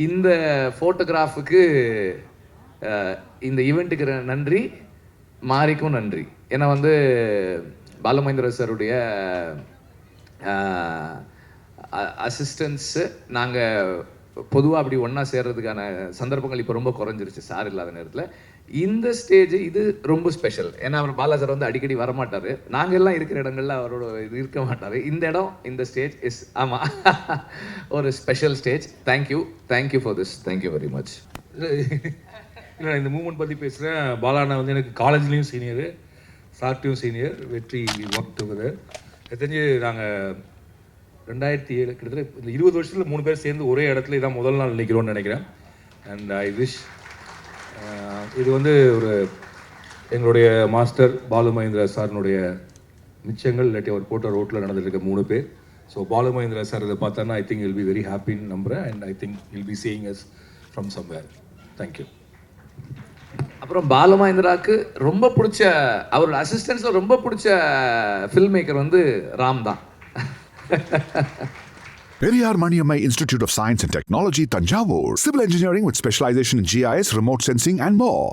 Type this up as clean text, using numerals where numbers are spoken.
இந்த ஃபோட்டோகிராஃபுக்கு இந்த ஈவெண்ட்டுக்கு நன்றி, மாரிக்கும் நன்றி. ஏன்னா வந்து பாலுமகேந்திர சாருடைய அசிஸ்டன்ஸு நாங்கள் பொதுவாக அப்படி ஒன்றா சேர்றதுக்கான சந்தர்ப்பங்கள் இப்போ ரொம்ப குறைஞ்சிருச்சு சார் இல்லாத நேரத்தில். இந்த ஸ்டேஜ் இது ரொம்ப ஸ்பெஷல். ஏன்னா அவர் பாலா சார் வந்து அடிக்கடி வரமாட்டார், நாங்கள் எல்லாம் இருக்கிற இடங்கள்ல அவரோட இது இருக்க மாட்டார். இந்த இடம், இந்த ஸ்டேஜ் இஸ் ஆமாம் ஒரு special stage. Thank you for this. Thank you very much. இல்லை, இந்த மூமெண்ட் பற்றி பேசுகிறேன். பாலாண்ணா வந்து எனக்கு காலேஜ்லேயும் சீனியரு, சார்ட்டையும் சீனியர். வெற்றி ஒர்க் டுகெதர். தெரிஞ்சு நாங்கள் 2007 கிட்டத்தட்ட இந்த 20 வருஷத்தில் 3 பேர் சேர்ந்து ஒரே இடத்துல இதான் முதல் நாள் நிற்கிறோன்னு நினைக்கிறேன். அண்ட் ஐ விஷ் இது வந்து ஒரு எங்களுடைய மாஸ்டர் பாலுமகேந்திரா சாரினுடைய மிச்சங்கள், இல்லாட்டி அவர் போட்ட ரோட்டில் நடந்துருக்க 3 பேர். ஸோ பாலுமகேந்திரா சார் இதை பார்த்தான்னா I think will be very ஹாப்பின்னு நம்புகிறேன். And I think will be seeing us from somewhere. Thank you. அப்புறம் பாலுமகேந்திராவுக்கு ரொம்ப பிடிச்ச, அவரோட அசிஸ்டன்ஸில் ரொம்ப பிடிச்ச ஃபில்ம் மேக்கர் வந்து ராம் தான். Periyar Maniammai Institute of Science and Technology, Tanjavur. Civil engineering with specialization in GIS, remote sensing and more.